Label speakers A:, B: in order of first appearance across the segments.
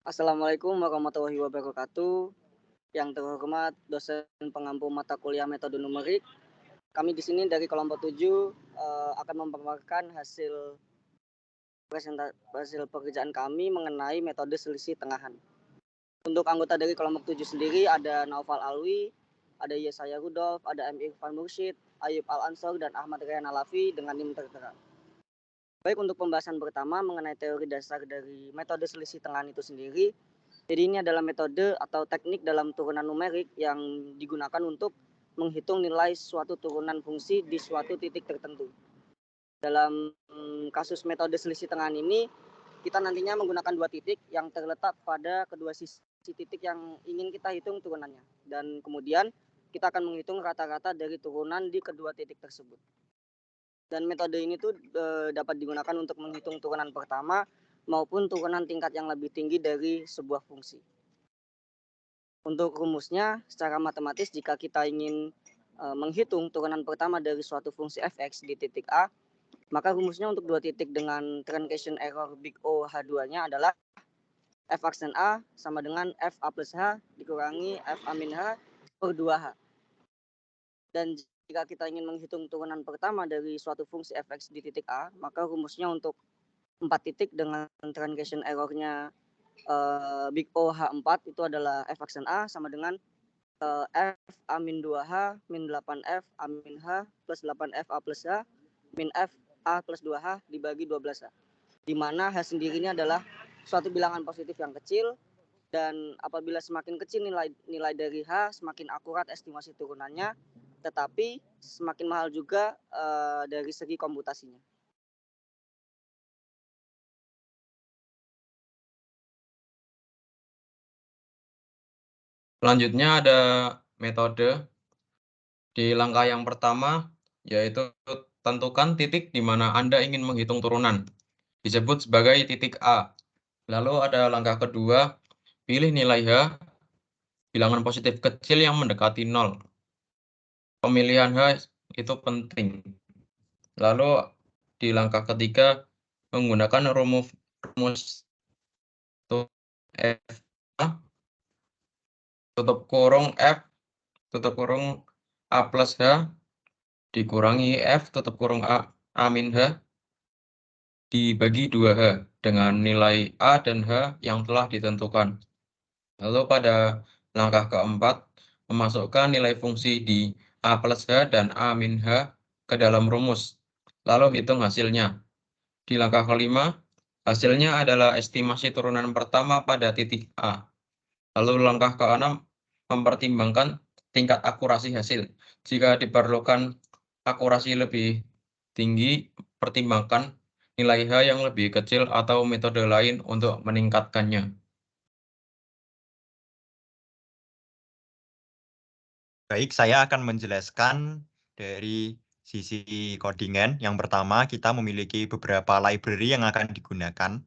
A: Assalamualaikum warahmatullahi wabarakatuh. Yang terhormat dosen pengampu mata kuliah metode numerik, kami di sini dari kelompok 7 akan memaparkan hasil pekerjaan kami mengenai metode selisih tengahan. Untuk anggota dari kelompok 7 sendiri ada Naufal Alwi, ada Yesaya Rudolf, ada M. Irfan Mursyid, Ayub Al-Ansor, dan Ahmad Rayhan Alafi dengan NIM tertera. Baik, untuk pembahasan pertama mengenai teori dasar dari metode selisih tengahan itu sendiri. Jadi ini adalah metode atau teknik dalam turunan numerik yang digunakan untuk menghitung nilai suatu turunan fungsi di suatu titik tertentu. Dalam kasus metode selisih tengahan ini, kita nantinya menggunakan dua titik yang terletak pada kedua sisi titik yang ingin kita hitung turunannya. Dan kemudian kita akan menghitung rata-rata dari turunan di kedua titik tersebut. Dan metode ini tuh dapat digunakan untuk menghitung turunan pertama maupun turunan tingkat yang lebih tinggi dari sebuah fungsi. Untuk rumusnya, secara matematis jika kita ingin menghitung turunan pertama dari suatu fungsi fx di titik A, maka rumusnya untuk dua titik dengan truncation error big O H2-nya adalah f aksen A sama dengan f A plus H dikurangi f A min H per 2H. Dan jika kita ingin menghitung turunan pertama dari suatu fungsi fx di titik A, maka rumusnya untuk 4 titik dengan truncation errornya big O H4 itu adalah f aksen A sama dengan F A min 2H min 8F A min H plus 8F A plus H min F A plus 2H dibagi 12H. Di mana H sendiri ini adalah suatu bilangan positif yang kecil, dan apabila semakin kecil nilai dari H, semakin akurat estimasi turunannya, tetapi semakin mahal juga dari segi komputasinya.
B: Selanjutnya ada metode di langkah yang pertama, yaitu tentukan titik di mana Anda ingin menghitung turunan, disebut sebagai titik A. Lalu ada langkah kedua, pilih nilai H, bilangan positif kecil yang mendekati 0. Pemilihan H itu penting. Lalu di langkah ketiga, menggunakan rumus F A, tutup kurung F, tutup kurung A plus H, dikurangi F, tutup kurung A min H, dibagi 2H dengan nilai A dan H yang telah ditentukan. Lalu pada langkah keempat, memasukkan nilai fungsi di A plus H dan A min H ke dalam rumus. Lalu hitung hasilnya. Di langkah kelima, hasilnya adalah estimasi turunan pertama pada titik A. Lalu langkah keenam, mempertimbangkan tingkat akurasi hasil. Jika diperlukan akurasi lebih tinggi, pertimbangkan nilai H yang lebih kecil atau metode lain untuk meningkatkannya.
C: Baik, saya akan menjelaskan dari sisi codingan. Yang pertama, kita memiliki beberapa library yang akan digunakan.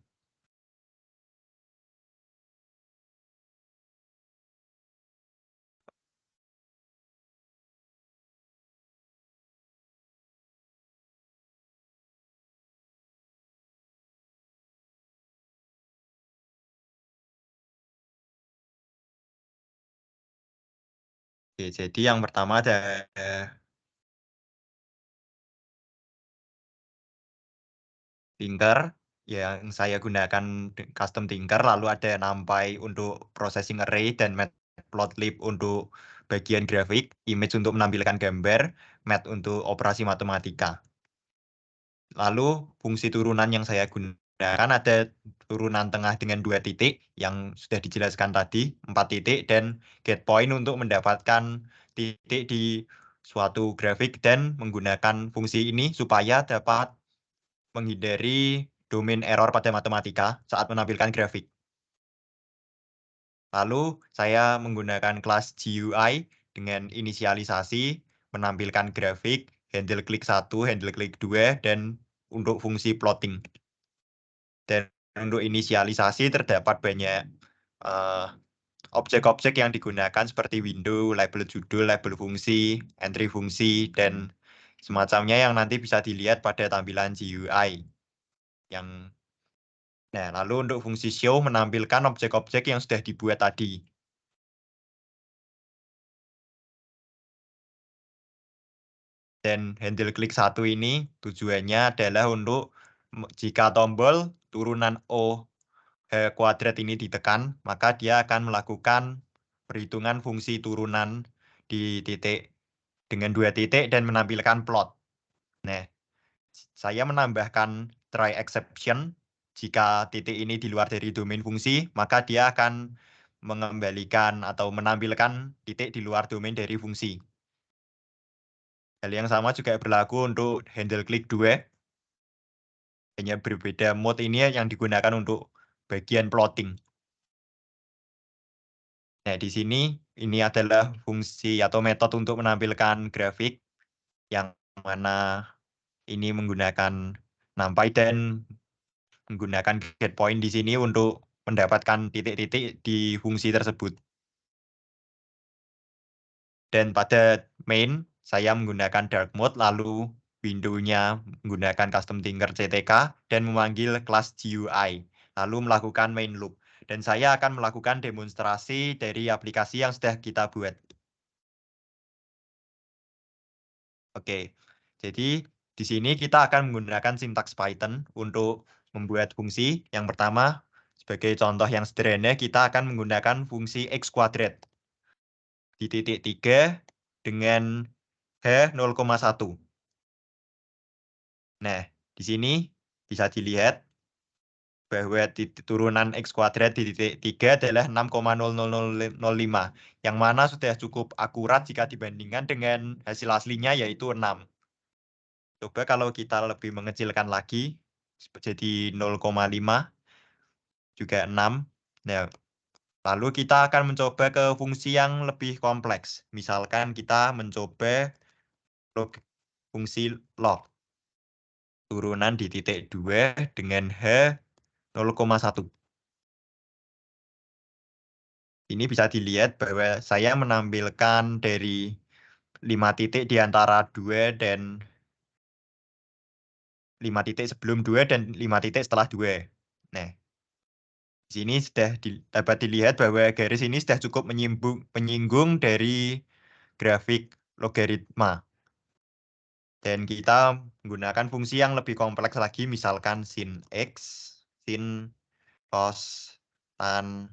C: Oke, jadi yang pertama ada Tinker yang saya gunakan custom Tinker, lalu ada NumPy untuk processing array dan Matplotlib untuk bagian grafik, image untuk menampilkan gambar, Mat untuk operasi matematika. Lalu fungsi turunan yang saya gunakan ada turunan tengah dengan 2 titik yang sudah dijelaskan tadi, 4 titik, dan get point untuk mendapatkan titik di suatu grafik dan menggunakan fungsi ini supaya dapat menghindari domain error pada matematika saat menampilkan grafik. Lalu saya menggunakan kelas GUI dengan inisialisasi, menampilkan grafik, handle klik 1, handle klik 2, dan untuk fungsi plotting. Dan untuk inisialisasi terdapat banyak objek-objek yang digunakan seperti window, label judul, label fungsi, entry fungsi, dan semacamnya yang nanti bisa dilihat pada tampilan GUI yang Nah, lalu untuk fungsi show menampilkan objek-objek yang sudah dibuat tadi. Dan handle klik 1 ini tujuannya adalah untuk jika tombol turunan O H kuadrat ini ditekan, maka dia akan melakukan perhitungan fungsi turunan di titik dengan 2 titik dan menampilkan plot. Nah, saya menambahkan try exception. Jika titik ini di luar dari domain fungsi, maka dia akan mengembalikan atau menampilkan titik di luar domain dari fungsi. Hal yang sama juga berlaku untuk handle klik 2. Hanya berbeda mode ini yang digunakan untuk bagian plotting. Nah, di sini ini adalah fungsi atau metode untuk menampilkan grafik yang mana ini menggunakan NumPy dan menggunakan get point di sini untuk mendapatkan titik-titik di fungsi tersebut. Dan pada main, saya menggunakan dark mode, lalu window-nya menggunakan custom tinker CTK dan memanggil kelas GUI, lalu melakukan main loop. Dan saya akan melakukan demonstrasi dari aplikasi yang sudah kita buat. Oke, jadi di sini kita akan menggunakan sintaks Python untuk membuat fungsi. Yang pertama, sebagai contoh yang sederhana, kita akan menggunakan fungsi x kuadrat di titik 3 dengan H 0,1. Nah, di sini bisa dilihat bahwa turunan x kuadrat di titik 3 adalah 6,00005, yang mana sudah cukup akurat jika dibandingkan dengan hasil aslinya yaitu 6. Coba kalau kita lebih mengecilkan lagi, jadi 0,5, juga 6. Nah, lalu kita akan mencoba ke fungsi yang lebih kompleks. Misalkan kita mencoba fungsi log. Turunan di titik 2 dengan H 0,1. Ini bisa dilihat bahwa saya menampilkan dari 5 titik di antara 2 dan 5 titik sebelum 2 dan 5 titik setelah 2. Nah, di sini sudah dapat dilihat bahwa garis ini sudah cukup menyinggung dari grafik logaritma. Dan kita menggunakan fungsi yang lebih kompleks lagi, misalkan sin X, sin cos, tan,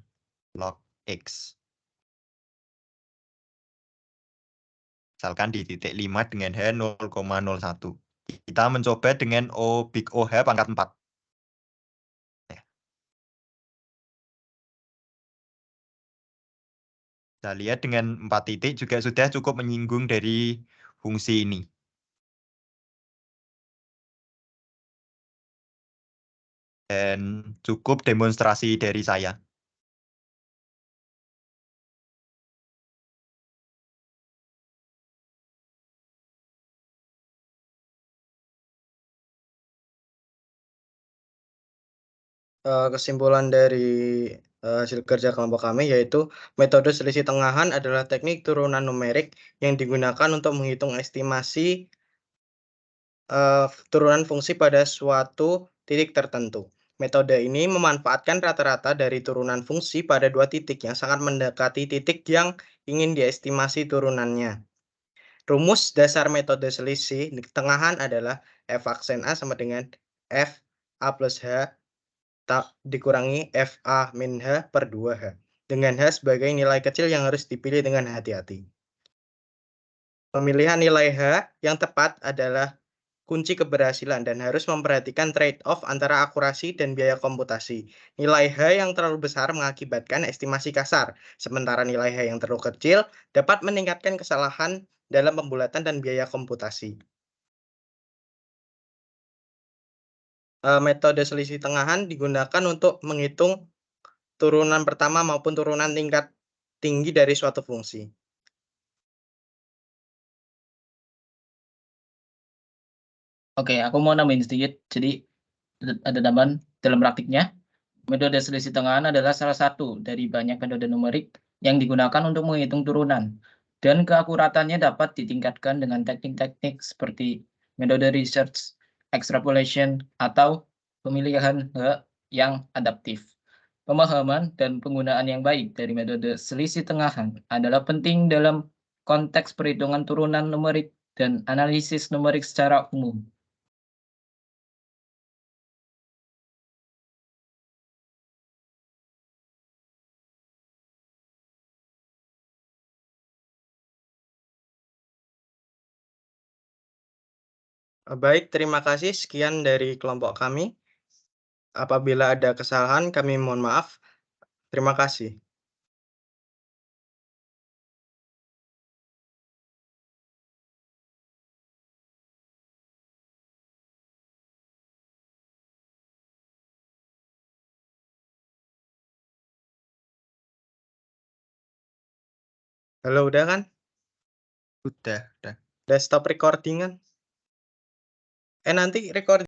C: log X. Misalkan di titik 5 dengan H 0,01. Kita mencoba dengan O big OH pangkat 4. Ya. Kita lihat dengan 4 titik juga sudah cukup menyinggung dari fungsi ini. Dan cukup demonstrasi dari saya.
D: Kesimpulan dari hasil kerja kelompok kami yaitu metode selisih tengahan adalah teknik turunan numerik yang digunakan untuk menghitung estimasi turunan fungsi pada suatu titik tertentu. Metode ini memanfaatkan rata-rata dari turunan fungsi pada 2 titik yang sangat mendekati titik yang ingin diestimasi turunannya. Rumus dasar metode selisih tengahan adalah f aksen A sama dengan f A plus H dikurangi FA min H per 2H. Dengan H sebagai nilai kecil yang harus dipilih dengan hati-hati. Pemilihan nilai H yang tepat adalah kunci keberhasilan dan harus memperhatikan trade-off antara akurasi dan biaya komputasi. Nilai H yang terlalu besar mengakibatkan estimasi kasar, sementara nilai H yang terlalu kecil dapat meningkatkan kesalahan dalam pembulatan dan biaya komputasi. Metode selisih tengahan digunakan untuk menghitung turunan pertama maupun turunan tingkat tinggi dari suatu fungsi.
E: Oke, aku mau nambahin sedikit. Jadi ada tambahan dalam praktiknya. Metode selisih tengahan adalah salah satu dari banyak metode numerik yang digunakan untuk menghitung turunan. Dan keakuratannya dapat ditingkatkan dengan teknik-teknik seperti metode research, extrapolation, atau pemilihan H yang adaptif. Pemahaman dan penggunaan yang baik dari metode selisih tengahan adalah penting dalam konteks perhitungan turunan numerik dan analisis numerik secara umum.
D: Baik, terima kasih. Sekian dari kelompok kami. Apabila ada kesalahan, kami mohon maaf. Terima kasih. Halo, udah kan?
C: Udah.
D: Udah stop recording kan? Nanti record